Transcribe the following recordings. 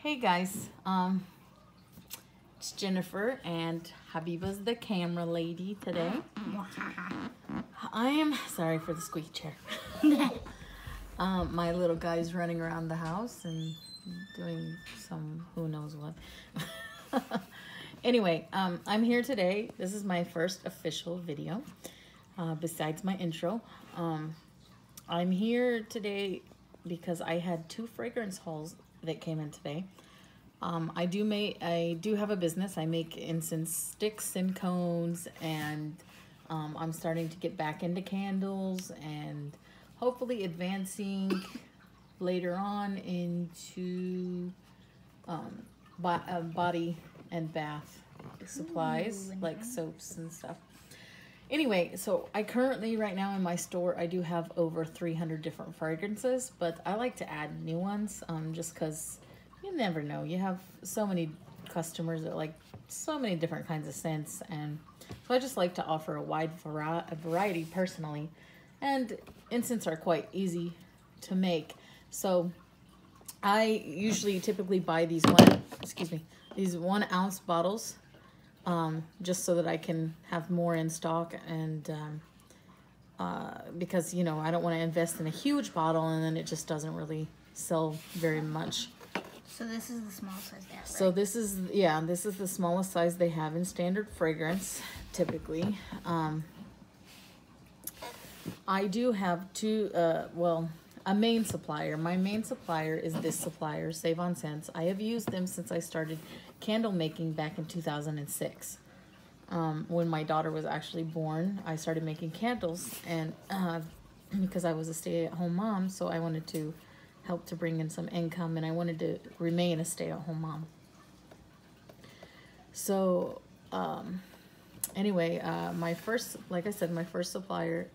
Hey guys, it's Jennifer and Habiba's the camera lady today. I am sorry for the squeak chair. My little guy's running around the house and doing some who knows what. Anyway, I'm here today. This is my first official video besides my intro. I'm here today because I had 2 fragrance hauls that came in today. I do have a business. I make incense sticks and cones, and I'm starting to get back into candles and hopefully advancing later on into body and bath supplies. Ooh, like soaps and stuff. Anyway, so I currently, right now in my store, I do have over 300 different fragrances, but I like to add new ones just because you never know. You have so many customers that like so many different kinds of scents, and so I just like to offer a wide variety personally, and incense are quite easy to make. So I usually typically buy these 1 ounce bottles just so that I can have more in stock, and because, you know, I don't want to invest in a huge bottle and then it just doesn't really sell very much. So this is the small size they have, right? So this is, yeah, this is the smallest size they have in standard fragrance, typically. I do have a main supplier. My main supplier is this supplier, Save on Scents. I have used them since I started candle making back in 2006. When my daughter was actually born, I started making candles, and because I was a stay-at-home mom, so I wanted to help to bring in some income, and I wanted to remain a stay-at-home mom. So anyway, like I said, my first supplier,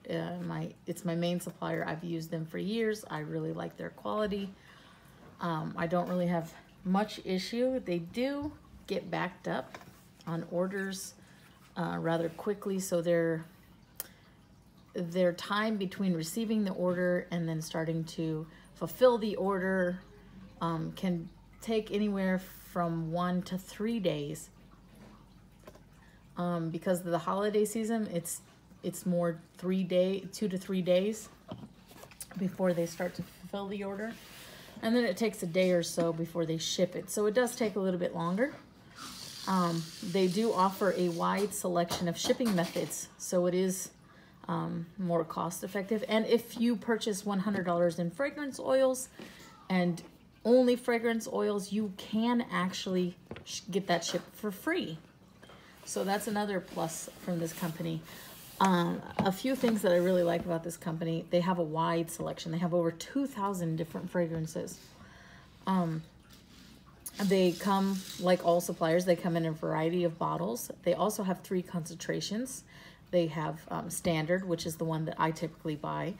it's my main supplier. I've used them for years. I really like their quality. I don't really have much issue. They do get backed up on orders rather quickly, so their time between receiving the order and then starting to fulfill the order can take anywhere from 1 to 3 days. Because of the holiday season, it's more 2 to 3 days before they start to fulfill the order, and then it takes a day or so before they ship it. So it does take a little bit longer. They do offer a wide selection of shipping methods, so it is more cost effective. And if you purchase $100 in fragrance oils and only fragrance oils, you can actually get that shipped for free. So that's another plus from this company. A few things that I really like about this company: they have a wide selection. They have over 2,000 different fragrances. They come, like all suppliers, they come in a variety of bottles. They also have 3 concentrations. They have standard, which is the one that I typically buy.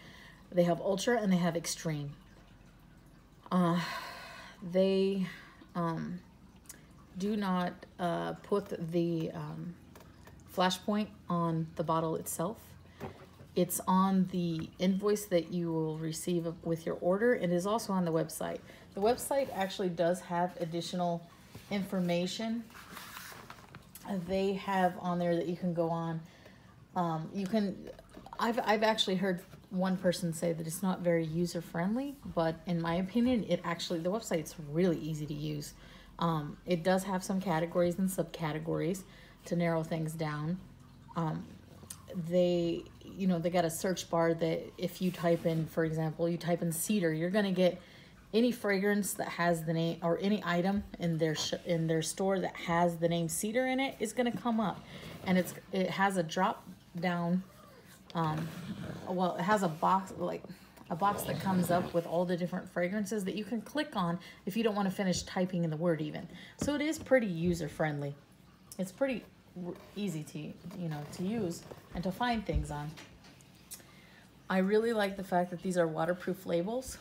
They have ultra, and they have extreme. They do not put the flash point on the bottle itself. It's on the invoice that you will receive with your order. It is also on the website. The website actually does have additional information. They have on there that you can go on. I've actually heard one person say that it's not very user friendly, but in my opinion, the website's really easy to use. It does have some categories and subcategories to narrow things down. They got a search bar that if you type in, for example, you type in cedar, you're gonna get any fragrance that has the name, or any item in their store that has the name cedar in it is gonna come up, and it has a drop down. It has a box, like a box that comes up with all the different fragrances that you can click on if you don't want to finish typing in the word even. So it is pretty user friendly. It's pretty easy to use and to find things on. I really like the fact that these are waterproof labels,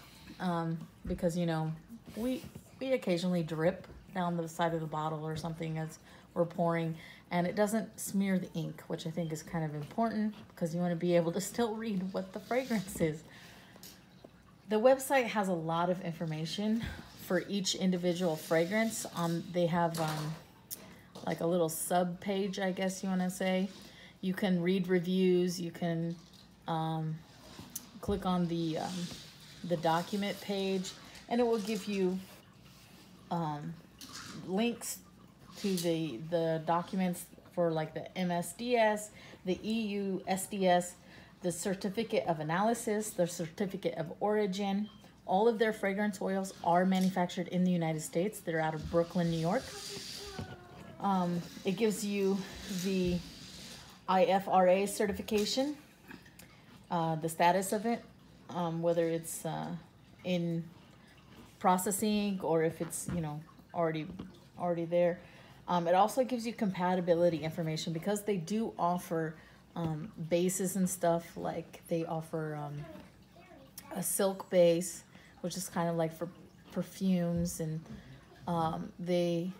because, you know, we occasionally drip down the side of the bottle or something as we're pouring, and it doesn't smear the ink, which I think is kind of important because you want to be able to still read what the fragrance is. The website has a lot of information for each individual fragrance. They have like a little sub page, I guess you want to say. You can read reviews. You can click on the document page, and it will give you links to the documents for like the MSDS, the EU SDS, the certificate of analysis, the certificate of origin. All of their fragrance oils are manufactured in the United States. They're out of Brooklyn, New York. It gives you the IFRA certification, the status of it, whether it's in processing or if it's, you know, already there. It also gives you compatibility information because they do offer bases and stuff. Like they offer a silk base, which is kind of like for perfumes, and they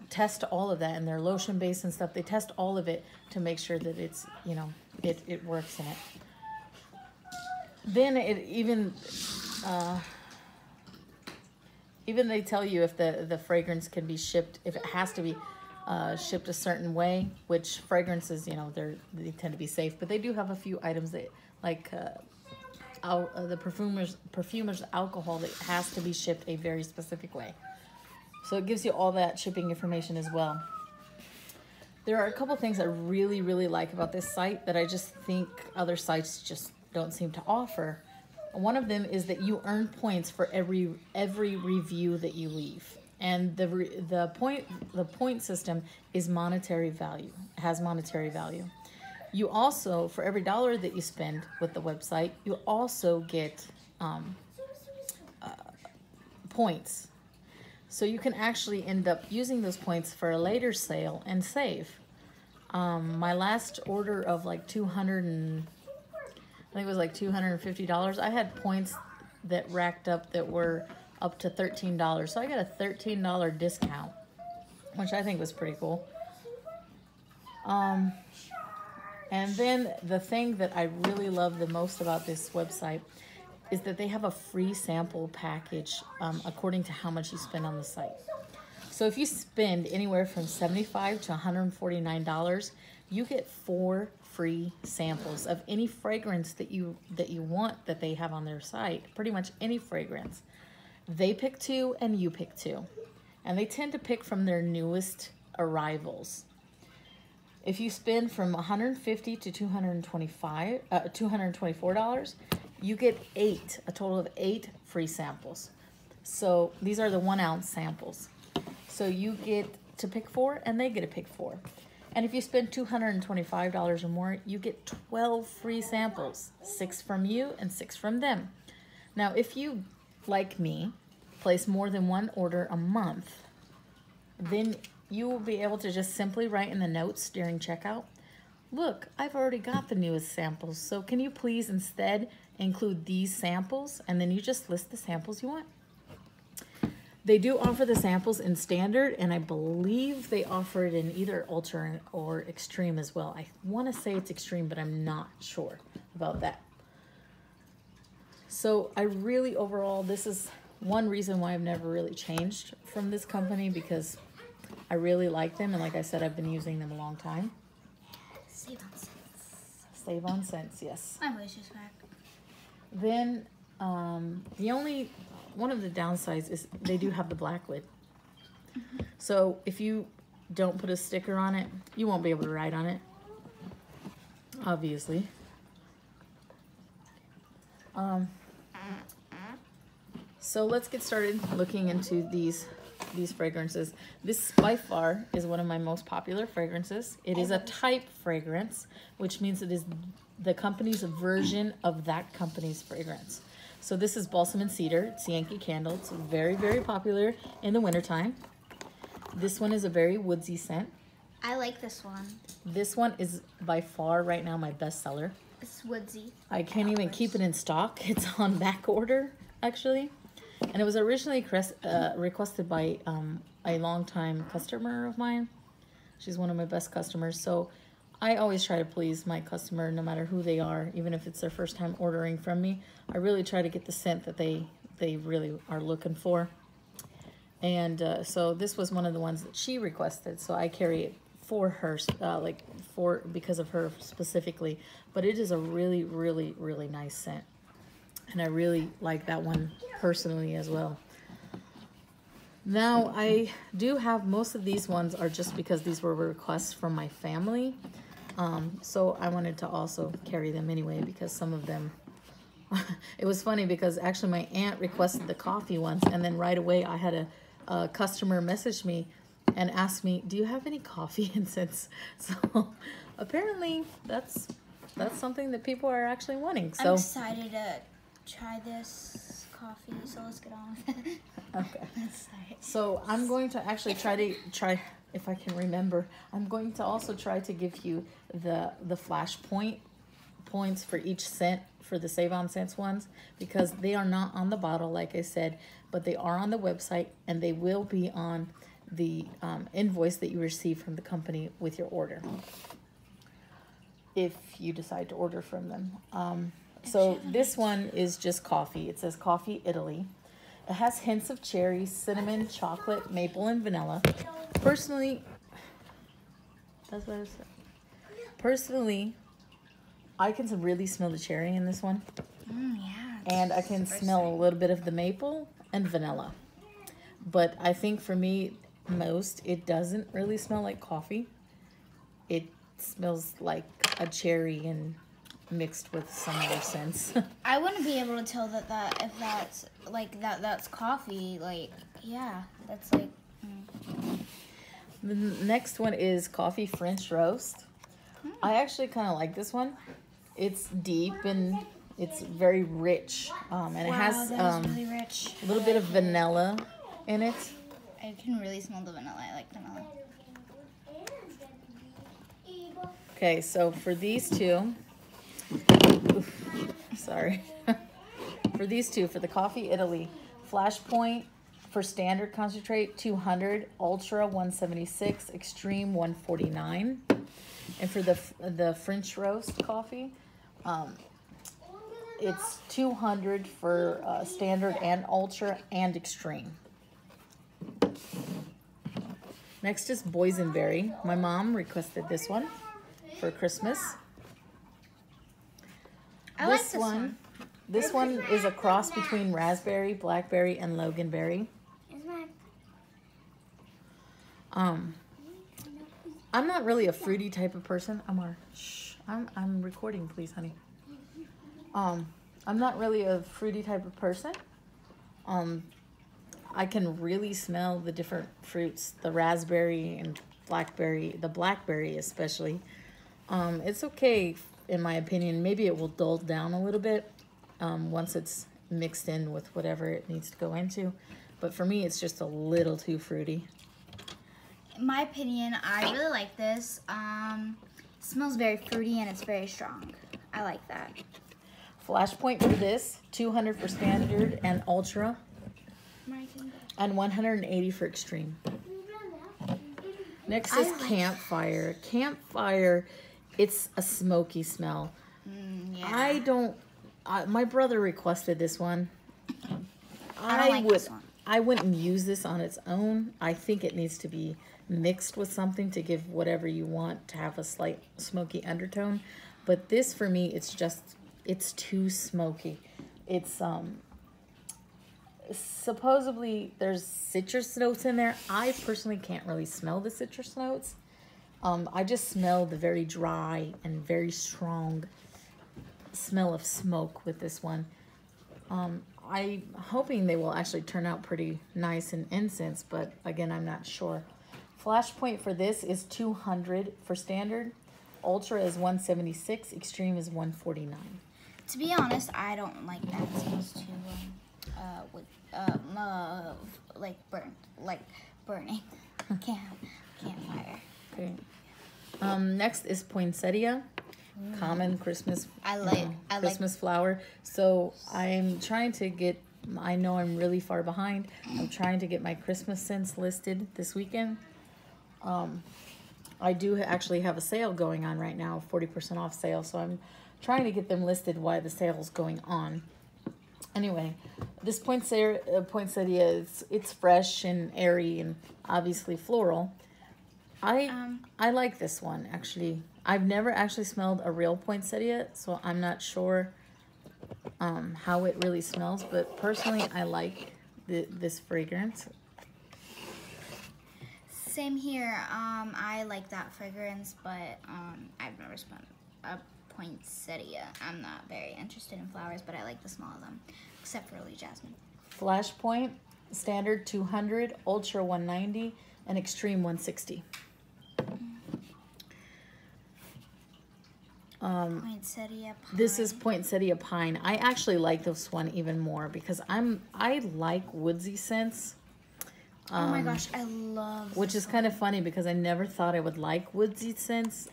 test all of that, and their lotion base and stuff. They test all of it to make sure that it's, you know, it works in it. Then it even they tell you if the fragrance can be shipped, if it has to be shipped a certain way, which fragrances, you know, they tend to be safe, but they do have a few items that, like the perfumer's alcohol, that has to be shipped a very specific way. So it gives you all that shipping information as well. There are a couple things I really, really like about this site that I just think other sites just don't seem to offer. One of them is that you earn points for every review that you leave, and the point system is monetary value. Has monetary value. You also, for every $1 that you spend with the website, you also get points. So you can actually end up using those points for a later sale and save. My last order of like I think it was like $250. I had points that racked up that were up to $13. So I got a $13 discount, which I think was pretty cool. And then the thing that I really love the most about this website is that they have a free sample package according to how much you spend on the site. So if you spend anywhere from $75 to $149, you get 4 free samples of any fragrance that you want that they have on their site. Pretty much any fragrance. They pick 2 and you pick 2. And they tend to pick from their newest arrivals. If you spend from $150 to $224, you get a total of 8 free samples. So these are the 1 ounce samples. So you get to pick 4 and they get to pick 4. And if you spend $225 or more, you get 12 free samples, 6 from you and 6 from them. Now, if you, like me, place more than 1 order a month, then you will be able to just simply write in the notes during checkout, look, I've already got the newest samples, so can you please instead include these samples? And then you just list the samples you want. They do offer the samples in standard, and I believe they offer it in either ultra or extreme as well. I want to say it's extreme, but I'm not sure about that. So I really, overall, this is one reason why I've never really changed from this company, because I really like them, and like I said, I've been using them a long time. Save on scents. Save on scents, yes. My voice just cracked. Then one of the downsides is they do have the black lid. So if you don't put a sticker on it, you won't be able to write on it, obviously. So let's get started looking into these fragrances. This by far is one of my most popular fragrances. It is a type fragrance, which means it is the company's version of that company's fragrance. So this is Balsam and Cedar. It's Yankee Candle. It's very, very popular in the wintertime. This one is a very woodsy scent. I like this one. This one is by far right now my best seller. It's woodsy. I can't even keep it in stock. It's on back order, actually. And it was originally requested by a longtime customer of mine. She's one of my best customers. So I always try to please my customer, no matter who they are, even if it's their first time ordering from me. I really try to get the scent that they really are looking for. And so this was one of the ones that she requested. So I carry it for her, because of her specifically. But it is a really, really, really nice scent. And I really like that one personally as well. Now, I do have, most of these ones are just because these were requests from my family. So I wanted to also carry them anyway, because some of them, it was funny because actually my aunt requested the coffee ones, and then right away I had a customer message me and ask me, do you have any coffee incense? So apparently that's something that people are actually wanting. So I'm excited to try this coffee, so let's get on with it. Okay. Sorry. So I'm going to actually try, if I can remember, I'm going to also try to give you the flash points for each scent for the Save On Scents ones, because they are not on the bottle, like I said, but they are on the website, and they will be on the invoice that you receive from the company with your order, if you decide to order from them. So this one is just coffee. It says Coffee Italy. It has hints of cherry, cinnamon, chocolate, maple, and vanilla. Personally, that's what I said. Personally, I can really smell the cherry in this one. Yeah. And I can smell a little bit of the maple and vanilla. But I think for me, it doesn't really smell like coffee. It smells like a cherry and mixed with some other scents. I wouldn't be able to tell if that's like that's coffee. Like, yeah, that's like. The next one is Coffee French Roast. I actually kind of like this one. It's deep and it's very rich, and it has really rich. a little bit of vanilla in it. I can really smell the vanilla. I like vanilla. Okay, so for these two, sorry. For these two, for the Coffee Italy, Flash Point for standard concentrate 200, Ultra 176, Extreme 149. And for the French Roast coffee, it's 200 for standard and Ultra and Extreme. Next is Boysenberry. My mom requested this one for Christmas. I like this one. This one is a cross between raspberry, blackberry, and loganberry. I'm not really a fruity type of person. I'm recording, please, honey. I'm not really a fruity type of person. I can really smell the different fruits, the raspberry and blackberry, the blackberry especially. It's okay, in my opinion. Maybe it will dull down a little bit once it's mixed in with whatever it needs to go into. But for me, it's just a little too fruity. In my opinion, I really like this. It smells very fruity and it's very strong. I like that. Flash point for this, 200 for standard and ultra, and 180 for extreme. Next is Campfire. Campfire, it's a smoky smell. Yeah. My brother requested this one. I don't like this one. I wouldn't use this on its own. I think it needs to be mixed with something to give whatever you want to have a slight smoky undertone. But this, for me, it's too smoky. It's supposedly there's citrus notes in there. I personally can't really smell the citrus notes. I just smell the very dry and very strong smell of smoke with this one. I'm hoping they will actually turn out pretty nice in incense, but again, I'm not sure. Flash point for this is 200 for standard. Ultra is 176. Extreme is 149. To be honest, I don't like that. It smells too like burning. Campfire. Okay. Next is poinsettia, common Christmas. Christmas flower. So I'm trying to get. I know I'm really far behind. I'm trying to get my Christmas scents listed this weekend. I do actually have a sale going on right now, 40% off sale. So I'm trying to get them listed while the sale is going on. Anyway, this poinsettia, it's fresh and airy and obviously floral. I like this one, actually. I've never actually smelled a real poinsettia, so I'm not sure how it really smells, but personally I like this fragrance. Same here. I like that fragrance, but I've never smelled a poinsettia. I'm not very interested in flowers, but I like the smell of them, except for Lily Jasmine. Flashpoint, standard 200, ultra 190, and extreme 160. Poinsettia pine. This is poinsettia pine. I actually like this one even more because I like woodsy scents. Oh my gosh, I love which is kind of funny because I never thought I would like woodsy scents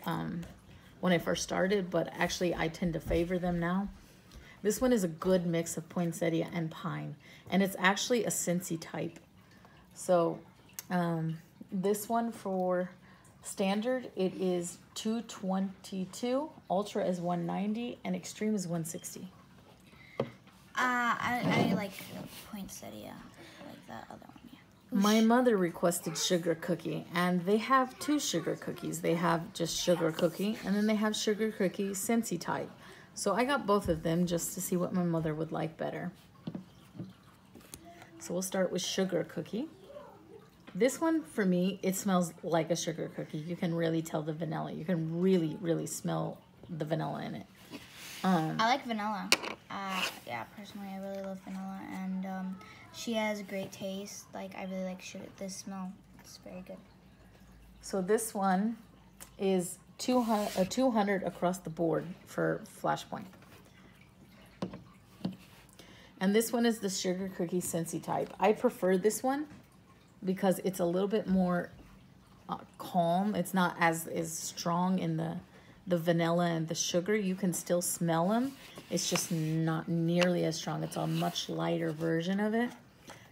when I first started, but actually I tend to favor them now. This one is a good mix of poinsettia and pine, and it's actually a scentsy type. So this one for standard, it is 222, ultra is 190, and extreme is 160. I like poinsettia. I like that other one, yeah. My mother requested sugar cookie, and they have two sugar cookies. They have just sugar cookie, and then they have sugar cookie scentsy type. So I got both of them just to see what my mother would like better. So we'll start with sugar cookie. This one, for me, it smells like a sugar cookie. You can really tell the vanilla. You can really, really smell the vanilla in it. I like vanilla. Yeah, personally, I really love vanilla, and she has great taste. Like, I really like this smell. It's very good. So this one is 200 across the board for Flashpoint. And this one is the sugar cookie scentsy type. I prefer this one because it's a little bit more calm. It's not as strong in the vanilla and the sugar. You can still smell them. It's just not nearly as strong. It's a much lighter version of it.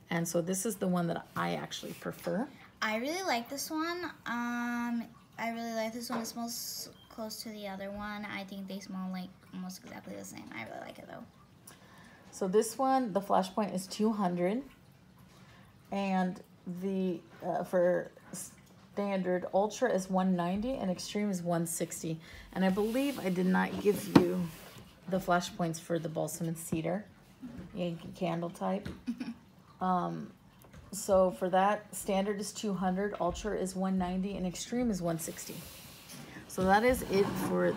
And so this is the one that I actually prefer. I really like this one. I really like this one. It smells close to the other one. I think they smell like almost exactly the same. I really like it though. So this one, the Flashpoint is 200, and the for standard ultra is 190 and extreme is 160. And I believe I did not give you the Flashpoints for the balsam and cedar Yankee candle type. So for that, standard is 200, ultra is 190, and extreme is 160. So that is it for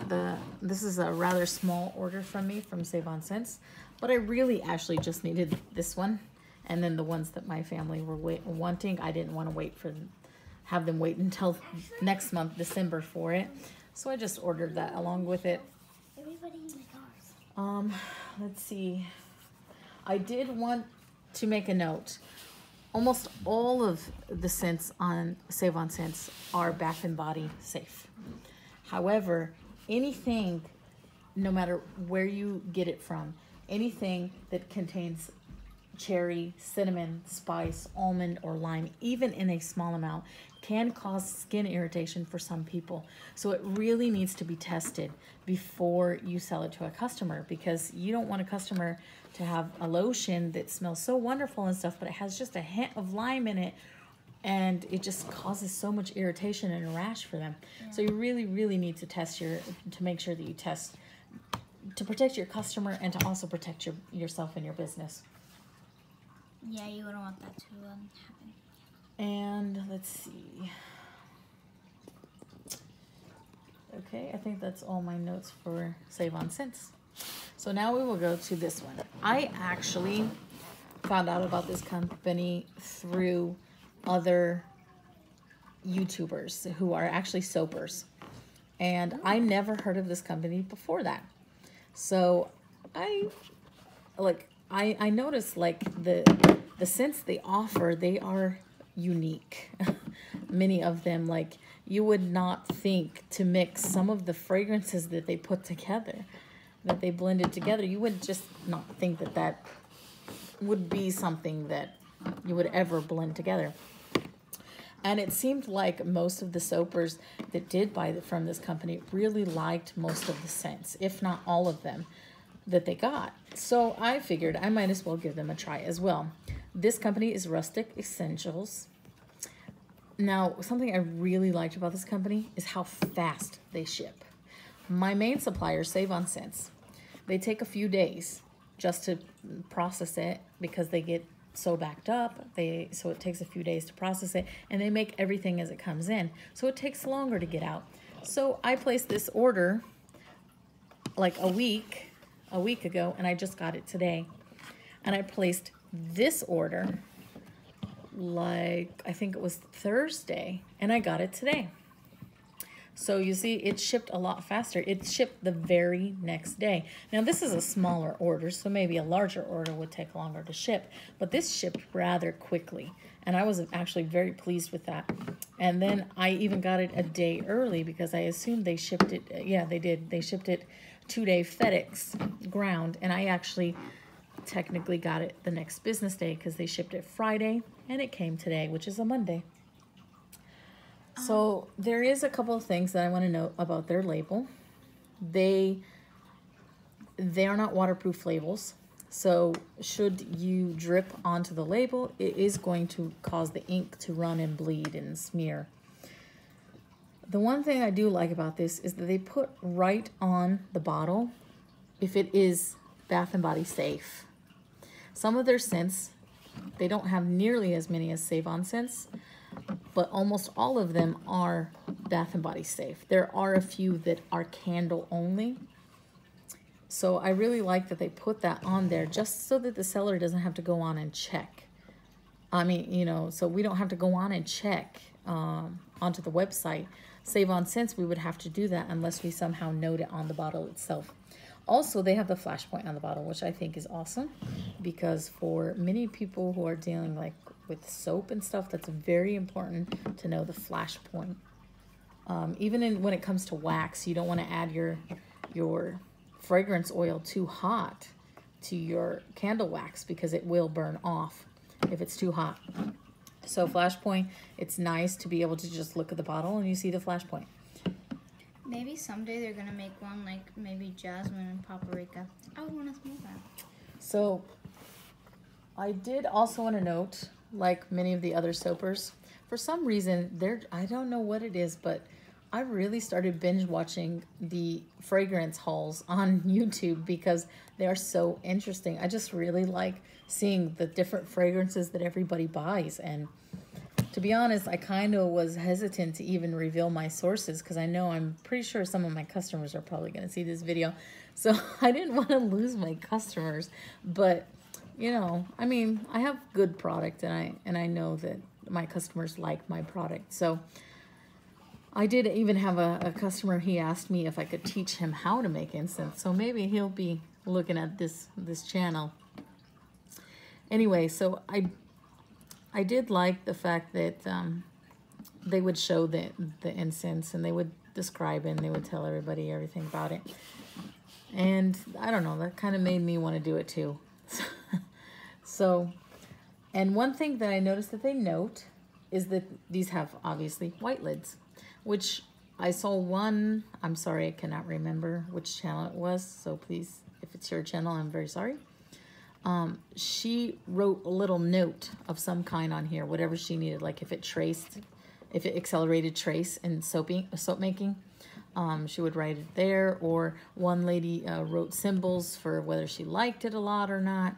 this is a rather small order from me from Save on Scents, but I really actually just needed this one, and then the ones that my family were wanting. I didn't want to have them wait until next month, December, for it. So I just ordered that along with it. Everybody in the cars. Let's see. I did want to make a note. Almost all of the scents on Save on Scents are bath and body safe. However, anything, no matter where you get it from, anything that contains cherry, cinnamon, spice, almond, or lime, even in a small amount, can cause skin irritation for some people. So it really needs to be tested before you sell it to a customer, because you don't want a customer to have a lotion that smells so wonderful and stuff, but it has just a hint of lime in it, and it just causes so much irritation and a rash for them. Yeah. So you really, really need to test to make sure that you test to protect your customer and to also protect yourself and your business. Yeah, you wouldn't want that to happen. And let's see. Okay, I think that's all my notes for Save on Scents. So now we will go to this one. I actually found out about this company through other YouTubers who are actually soapers. And I never heard of this company before that. So I noticed like the scents they offer, they are unique. Many of them, like, you would not think to mix some of the fragrances that they put together, that they blended together. You would just not think that would be something that you would ever blend together. And it seemed like most of the soapers that did buy from this company really liked most of the scents, if not all of them. that they got. So I figured I might as well give them a try as well. This company is Rustic Essentials. Now, something I really liked about this company is how fast they ship. My main supplier, Save on Scents, they take a few days just to process it because they get so backed up. So it takes a few days to process it, and they make everything as it comes in. So it takes longer to get out. So I placed this order like a week ago, and I just got it today. And I placed this order like, I think it was Thursday, and I got it today. So you see, it shipped a lot faster. It shipped the very next day. Now this is a smaller order, so maybe a larger order would take longer to ship, but this shipped rather quickly, and I was actually very pleased with that. And then I even got it a day early because I assumed they shipped it, yeah, they did. They shipped it 2-day FedEx ground, and I actually technically got it the next business day because they shipped it Friday, and it came today, which is a Monday. So there is a couple of things that I want to know about their label. They are not waterproof labels. So should you drip onto the label, it is going to cause the ink to run and bleed and smear. The one thing I do like about this is that they put right on the bottle if it is Bath & Body safe. Some of their scents, they don't have nearly as many as Save On scents, but almost all of them are Bath & Body safe. There are a few that are candle only. So I really like that they put that on there just so that the seller doesn't have to go on and check. I mean, you know, so we don't have to go on and check onto the website. Save On scents, we would have to do that unless we somehow note it on the bottle itself. Also, they have the flash point on the bottle, which I think is awesome because for many people who are dealing like with soap and stuff, that's very important to know the flash point. Even when it comes to wax, you don't want to add your fragrance oil too hot to your candle wax because it will burn off if it's too hot. So flash point, it's nice to be able to just look at the bottle and you see the flash point. Maybe someday they're gonna make one like maybe jasmine and paprika. I would want to smell that. So I did also want to note, like many of the other soapers, for some reason, I don't know what it is, but I really started binge watching the fragrance hauls on YouTube because they are so interesting. I just really like seeing the different fragrances that everybody buys. And to be honest, I kind of was hesitant to even reveal my sources because I'm pretty sure some of my customers are probably going to see this video. So I didn't want to lose my customers, but you know, I mean, I have good product and I know that my customers like my product. So I did even have a customer, he asked me if I could teach him how to make incense. So maybe he'll be looking at this channel. Anyway, so I did like the fact that they would show the incense and they would describe it and they would tell everybody everything about it. And I don't know, that kind of made me want to do it too. So, and one thing that I noticed that they note is that these have obviously white lids, which I saw one, I'm sorry, I cannot remember which channel it was. So please, if it's your channel, I'm very sorry. She wrote a little note of some kind on here, whatever she needed, like if it accelerated trace in soap making, she would write it there. Or one lady wrote symbols for whether she liked it a lot or not.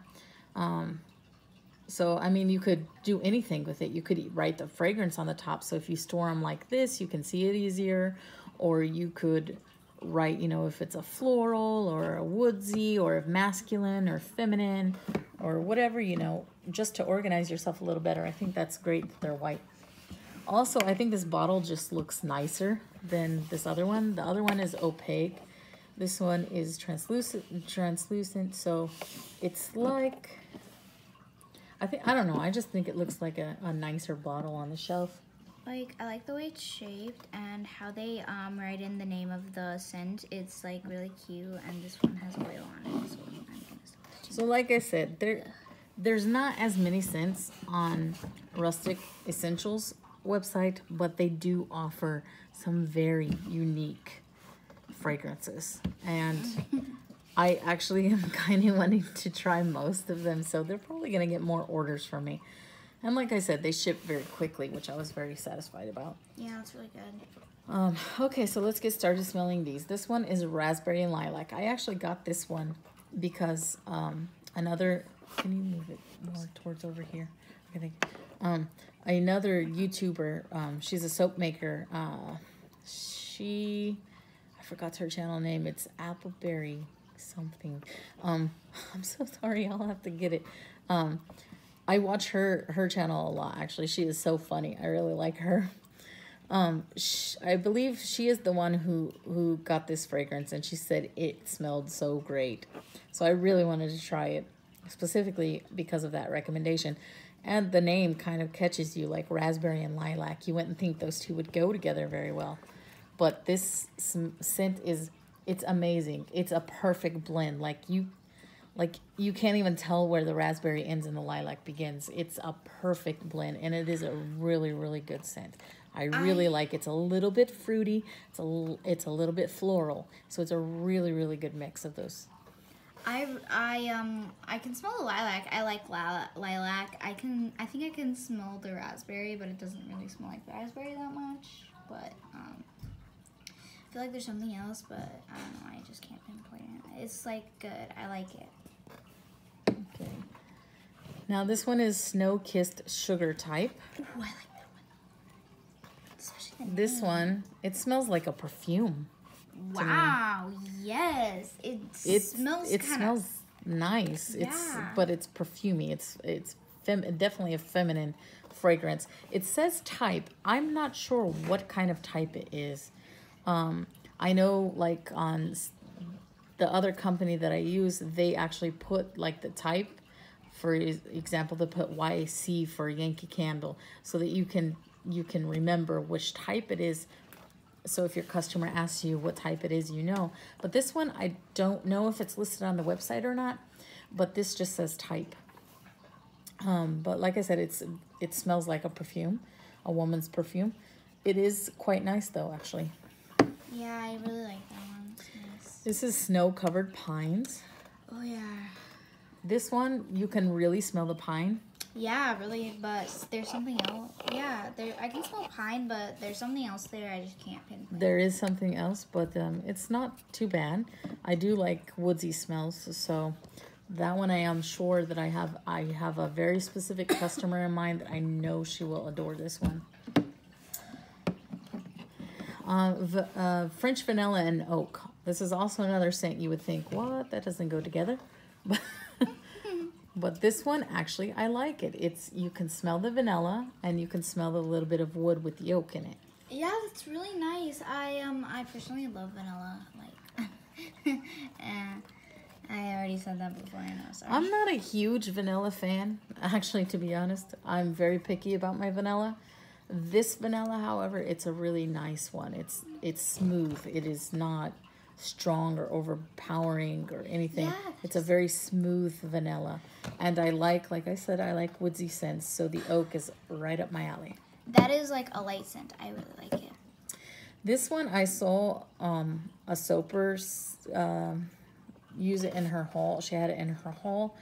So, I mean, you could do anything with it. You could write the fragrance on the top. So if you store them like this, you can see it easier. Or you could write, you know, if it's a floral or a woodsy or masculine or feminine or whatever, you know, just to organize yourself a little better. I think that's great that they're white. Also, I think this bottle just looks nicer than this other one. The other one is opaque. This one is translucent. So it's like, I don't know, I just think it looks like a nicer bottle on the shelf. Like, I like the way it's shaped and how they write in the name of the scent. It's like really cute, and this one has oil on it. So like I said, there's not as many scents on Rustic Essentials website, but they do offer some very unique fragrances. And I actually am kind of wanting to try most of them, so they're probably going to get more orders from me. And like I said, they ship very quickly, which I was very satisfied about. Yeah, that's really good. Okay, so let's get started smelling these. This one is raspberry and lilac. I actually got this one because another, can you move it more towards over here? I think another YouTuber, she's a soap maker. I forgot her channel name. It's Appleberry something. I'm so sorry. I'll have to get it. I watch her channel a lot. Actually, she is so funny. I really like her. I believe she is the one who got this fragrance, and she said it smelled so great. So I really wanted to try it, specifically because of that recommendation. And the name kind of catches you, like raspberry and lilac. You wouldn't think those two would go together very well. But this scent it's amazing. It's a perfect blend. Like you can't even tell where the raspberry ends and the lilac begins. It's a perfect blend, and it is a really, really good scent. I really like it. It's a little bit fruity. It's a little bit floral. So it's a really, really good mix of those. I can smell the lilac. I like lilac. I think I can smell the raspberry, but it doesn't really smell like raspberry that much. But I feel like there's something else, but I don't know. I just can't pinpoint it. It's like good. I like it. Okay. Now this one is Snow-Kissed Sugar type. Ooh, I like that one. Especially the This name. one, it smells like a perfume. Wow, yes. It smells It kind smells nice. Yeah. But it's perfumey. It's definitely a feminine fragrance. It says type. I'm not sure what kind of type it is. I know like on the other company that I use, they actually put like the type. For example, they put YC for Yankee Candle, so that you can remember which type it is. So if your customer asks you what type it is, you know. But this one, I don't know if it's listed on the website or not, but this just says type. But like I said, it smells like a perfume, a woman's perfume. It is quite nice though, actually. Yeah, I really like that one. It's nice. This is Snow-Covered Pines. Oh yeah. This one, you can really smell the pine. Yeah, really, but there's something else. Yeah, I can smell pine, but there's something else there. I just can't pinpoint. There is something else, but it's not too bad. I do like woodsy smells, so that one I am sure that I have a very specific customer in mind that I know she will adore this one. French vanilla and oak. This is also another scent you would think, what? That doesn't go together. But this one, actually, I like it. You can smell the vanilla, and you can smell the little bit of wood with the oak in it. Yeah, that's really nice. I personally love vanilla. Like, and I already said that before. I know. Sorry. I'm not a huge vanilla fan, actually. To be honest, I'm very picky about my vanilla. This vanilla, however, it's a really nice one. It's smooth. It is not strong or overpowering or anything. Yeah, it's a very smooth vanilla, and I like I said, I like woodsy scents, so the oak is right up my alley. That is like a light scent. I really like it. This one I saw a soaper use it in her haul. She had it in her haul,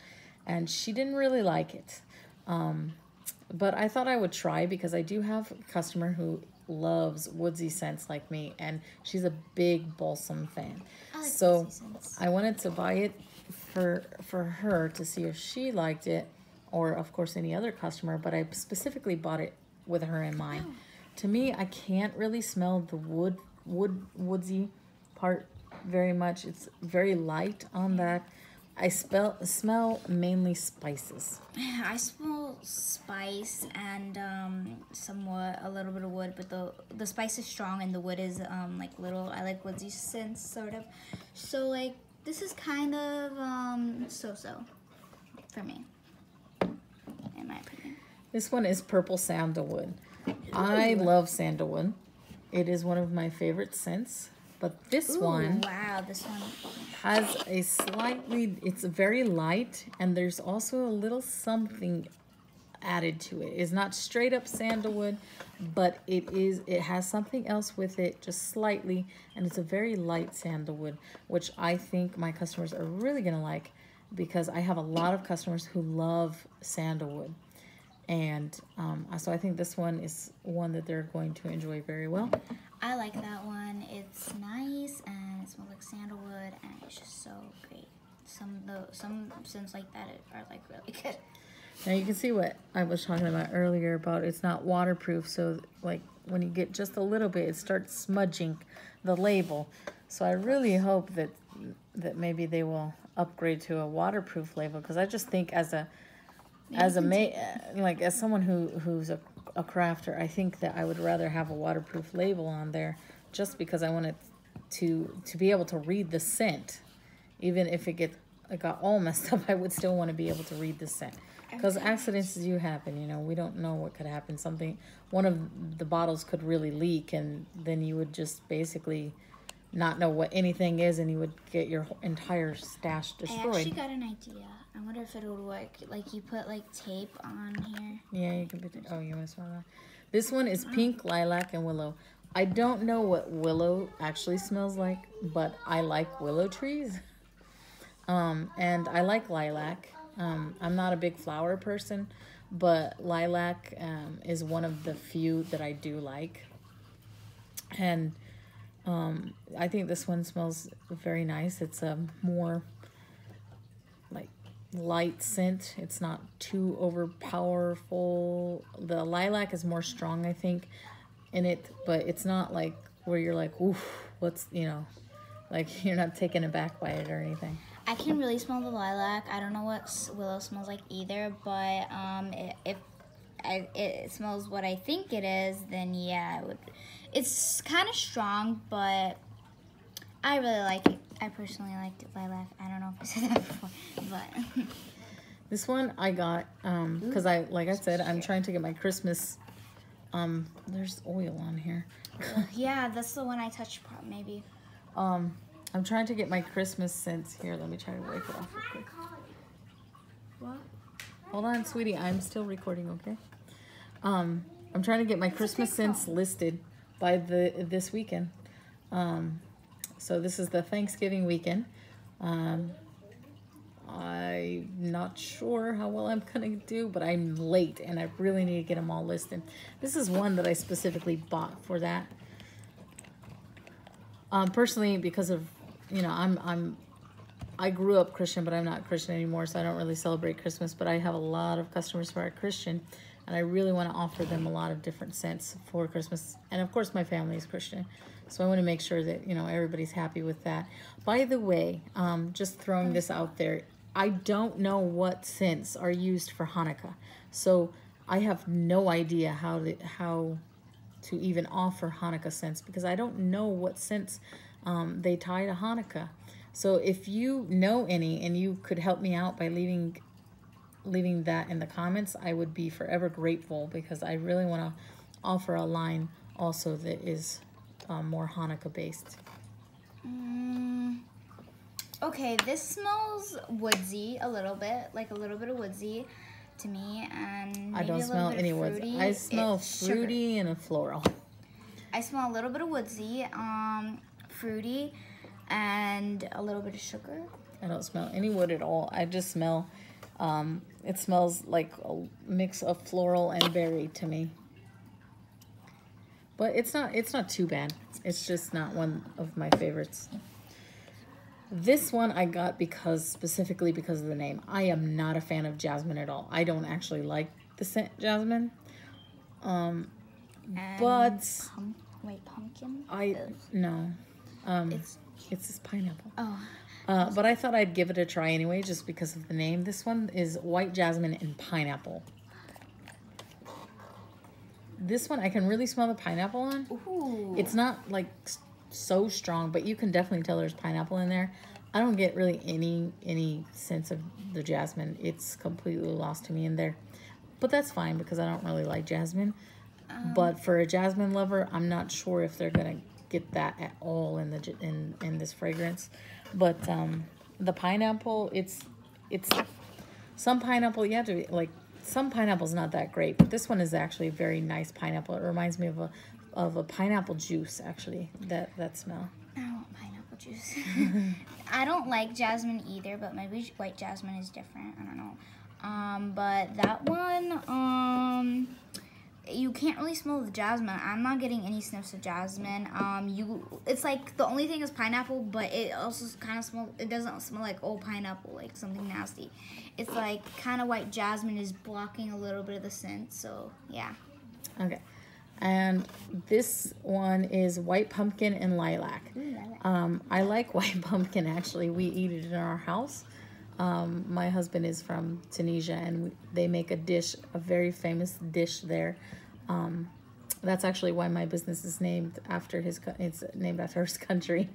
and she didn't really like it, but I thought I would try because I do have a customer who loves woodsy scents like me, and she's a big balsam fan. I like So woodsy scents. I wanted to buy it for her to see if she liked it, or of course any other customer, but I specifically bought it with her in mind. Oh. To me, I can't really smell the woodsy part very much. It's very light on that. I smell mainly spices. I smell spice and somewhat a little bit of wood, but the spice is strong and the wood is like little. I like woodsy scents sort of. So like this is kind of so-so for me, in my opinion. This one is Purple Sandalwood. I love sandalwood. It is one of my favorite scents. But this one Wow, this one. has it's very light, and there's also a little something added to it. It's not straight up sandalwood, but it has something else with it just slightly, and it's a very light sandalwood, which I think my customers are really gonna like, because I have a lot of customers who love sandalwood. And so I think this one is one that they're going to enjoy very well. I like that one. It's nice and it smells like sandalwood and it's just so great. Some scents like that are like really good. Now you can see what I was talking about earlier about it's not waterproof, so like when you get just a little bit, it starts smudging the label. So I really hope that maybe they will upgrade to a waterproof label, because I just think as someone who's a crafter, I think that I would rather have a waterproof label on there, just because I want it to be able to read the scent. Even if it got all messed up, I would still want to be able to read the scent, because accidents do happen. You know, we don't know what could happen. One of the bottles could really leak, and then you would just basically not know what anything is, and you would get your entire stash destroyed. I actually got an idea. I wonder if it would work. Like, you put like tape on here. Yeah, you can put oh, you want to smell that? This one is pink, lilac, and willow. I don't know what willow actually smells like, but I like willow trees. And I like lilac. I'm not a big flower person, but lilac is one of the few that I do like. And I think this one smells very nice. It's a more like light scent. It's not too overpowerful. The lilac is more strong, I think, in it, but it's not like where you're like, oof, what's, you know, like you're not taken aback by it or anything. I can really smell the lilac. I don't know what willow smells like either, but if it smells what I think it is, then yeah, it would. It's kind of strong, but I really like it. I personally liked lilac. I don't know if I said that before, but this one I got because like I said, I'm trying to get my Christmas. There's oil on here. Yeah, that's the one I touched, maybe. I'm trying to get my Christmas scents here. Let me try to wipe it off real quick. What? Hold on, sweetie. I'm still recording, okay? I'm trying to get my Christmas scents listed by this weekend. So this is the Thanksgiving weekend. I'm not sure how well I'm gonna do, but I'm late and I really need to get them all listed. This is one that I specifically bought for that. Personally, because of, you know, I grew up Christian, but I'm not Christian anymore, so I don't really celebrate Christmas, but I have a lot of customers who are Christian, and I really want to offer them a lot of different scents for Christmas. And of course, my family is Christian, so I want to make sure that, you know, everybody's happy with that. By the way, just throwing this out there, I don't know what scents are used for Hanukkah, so I have no idea how to even offer Hanukkah scents, because I don't know what scents they tie to Hanukkah. So if you know any and you could help me out by leaving that in the comments, I would be forever grateful, because I really want to offer a line also that is more Hanukkah based. Okay, this smells woodsy a little bit, like a little bit of woodsy to me, and maybe I don't smell any woodsy. I smell fruity and a floral. I smell a little bit of woodsy, fruity, and a little bit of sugar. I don't smell any wood at all. I just smell, it smells like a mix of floral and berry to me. But it's not too bad. It's just not one of my favorites. This one I got specifically because of the name. I am not a fan of jasmine at all. I don't actually like the scent jasmine. But pumpkin? No. It's pineapple. Oh. But I thought I'd give it a try anyway, just because of the name. This one is white jasmine and pineapple. This one, I can really smell the pineapple on. Ooh. It's not like so strong, but you can definitely tell there's pineapple in there. I don't get really any sense of the jasmine. It's completely lost to me in there. But that's fine, because I don't really like jasmine. But for a jasmine lover, I'm not sure if they're gonna get that at all in this fragrance. But the pineapple, it's some pineapple, you have to like some pineapple's not that great, but this one is actually a very nice pineapple. It reminds me of a pineapple juice, actually, that smell. I don't want pineapple juice. I don't like jasmine either, but maybe white jasmine is different. I don't know. But that one, you can't really smell the jasmine. I'm not getting any sniffs of jasmine. It's like the only thing is pineapple, but it also kind of smells. It doesn't smell like old pineapple, like something nasty. It's like kind of white jasmine is blocking a little bit of the scent. So yeah. Okay, and this one is white pumpkin and lilac. Ooh, lilac. I like white pumpkin. Actually, we eat it in our house. My husband is from Tunisia, and they make a dish, a very famous dish there. That's actually why my business is named after it's named after his country.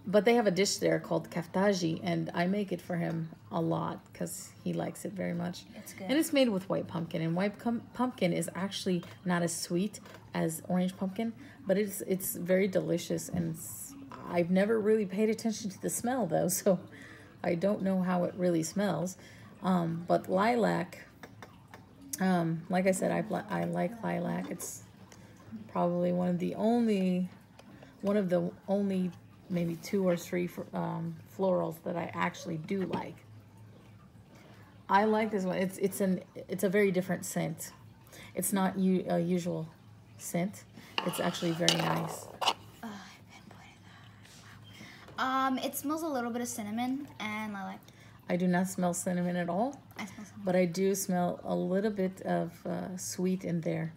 But they have a dish there called kaftaji, and I make it for him a lot because he likes it very much. It's good. And it's made with white pumpkin, and white pumpkin is actually not as sweet as orange pumpkin, but it's very delicious, and I've never really paid attention to the smell though, so I don't know how it really smells. But lilac, like I said, I like lilac. It's probably one of the only maybe 2 or 3 florals that I actually do like. I like this one. It's a very different scent. It's not a usual scent. It's actually very nice. It smells a little bit of cinnamon and lilac. I do not smell cinnamon at all, I smell cinnamon. but I do smell a little bit of sweet in there.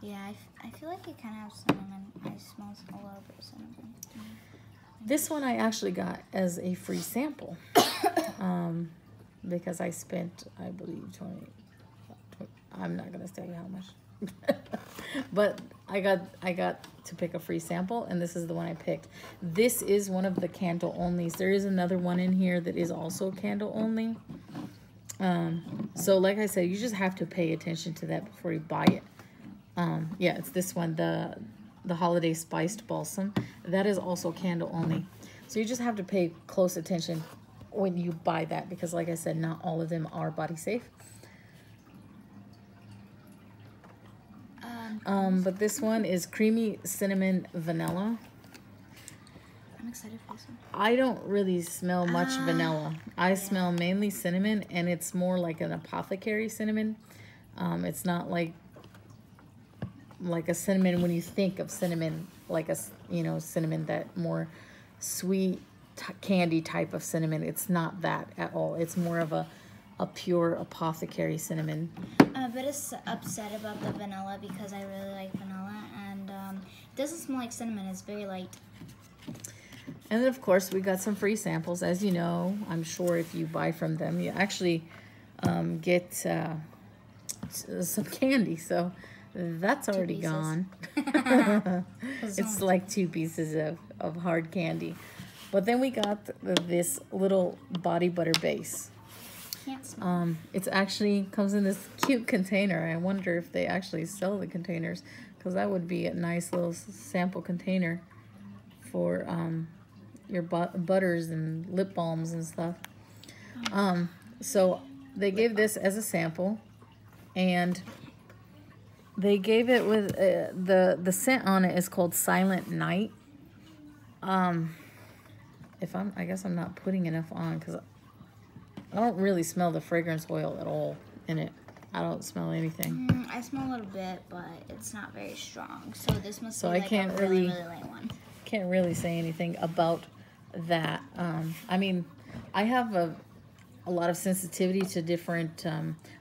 Yeah, I feel like it kind of has cinnamon. I smell a little bit of cinnamon. This one I actually got as a free sample because I spent, I believe, 20 I'm not gonna tell you how much, but I got to pick a free sample, and this is the one I picked. This is one of the candle onlys. There is another one in here that is also candle only. So like I said, you just have to pay attention to that before you buy it. Yeah, it's this one, the holiday spiced balsam. That is also candle only. So you just have to pay close attention when you buy that, because like I said, not all of them are body safe. But this one is creamy cinnamon vanilla. I'm excited for this one. I don't really smell much vanilla. I smell mainly cinnamon, and it's more like an apothecary cinnamon. It's not like a cinnamon when you think of cinnamon, like a, cinnamon, that more sweet candy type of cinnamon. It's not that at all. It's more of a pure apothecary cinnamon. I'm a bit upset about the vanilla because I really like vanilla, and it doesn't smell like cinnamon. It's very light. And then, of course, we got some free samples. As you know, I'm sure if you buy from them, you actually get some candy. So that's already gone. It's like 2 pieces of hard candy. But then we got this little body butter base. Can't smell. It's actually comes in this cute container. I wonder if they actually sell the containers, because that would be a nice little sample container for your butters and lip balms and stuff. So they gave this as a sample, and they gave it with the scent on it is called Silent Night. I guess I'm not putting enough on, because I don't really smell the fragrance oil at all in it. I don't smell anything. I smell a little bit, but it's not very strong. So this must be I like can't a really light one. Can't really say anything about that. I mean, I have a lot of sensitivity to different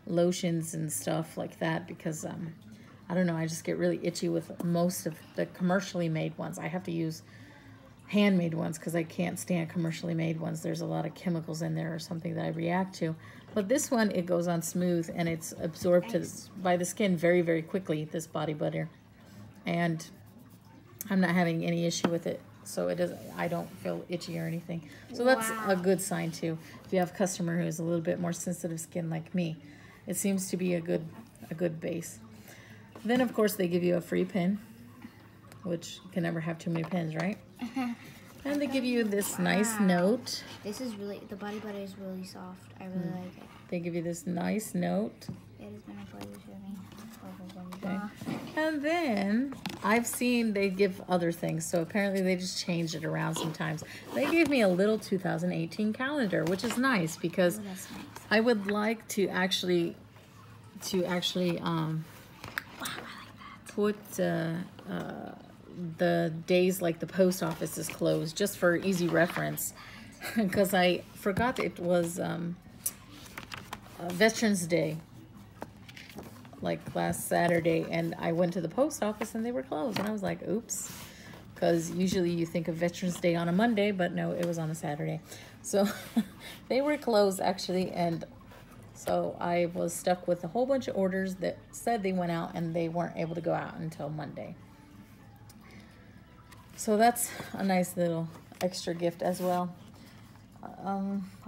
lotions and stuff like that, because I don't know, I just get really itchy with most of the commercially made ones. I have to use handmade ones because I can't stand commercially made ones. There's a lot of chemicals in there or something that I react to. But this one, it goes on smooth, and it's absorbed by the skin very, very quickly, this body butter. And I'm not having any issue with it. So I don't feel itchy or anything. So that's a good sign too. If you have a customer who has a little bit more sensitive skin like me, it seems to be a good base. Then of course they give you a free pen, which you can never have too many pens, right? And they give you this nice note. This is really, the body butter is really soft. I really like it. They give you this nice note. It has been a pleasure sharing. Okay. And then I've seen they give other things, so apparently they just changed it around sometimes. They gave me a little 2018 calendar, which is nice because That's nice. I would like to actually Wow, I like put the days like the post office is closed, just for easy reference, because I forgot it was Veterans Day, like last Saturday, and I went to the post office and they were closed, and I was like, oops, because usually you think of Veterans Day on a Monday, but no, it was on a Saturday. So they were closed actually, and so I was stuck with a whole bunch of orders that said they went out and they weren't able to go out until Monday. So that's a nice little extra gift as well.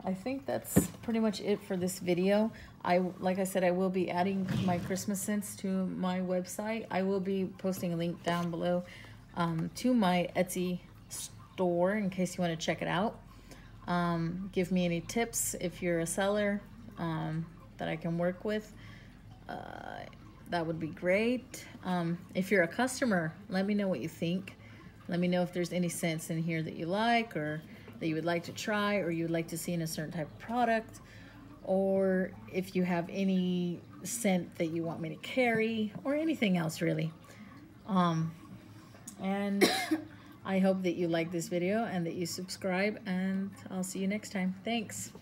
I think that's pretty much it for this video. Like I said, I will be adding my Christmas scents to my website. I will be posting a link down below to my Etsy store in case you want to check it out. Give me any tips if you're a seller that I can work with. That would be great. If you're a customer, let me know what you think. Let me know if there's any scents in here that you like, or that you would like to try, or you would like to see in a certain type of product, or if you have any scent that you want me to carry, or anything else really. And I hope that you like this video and that you subscribe, and I'll see you next time. Thanks.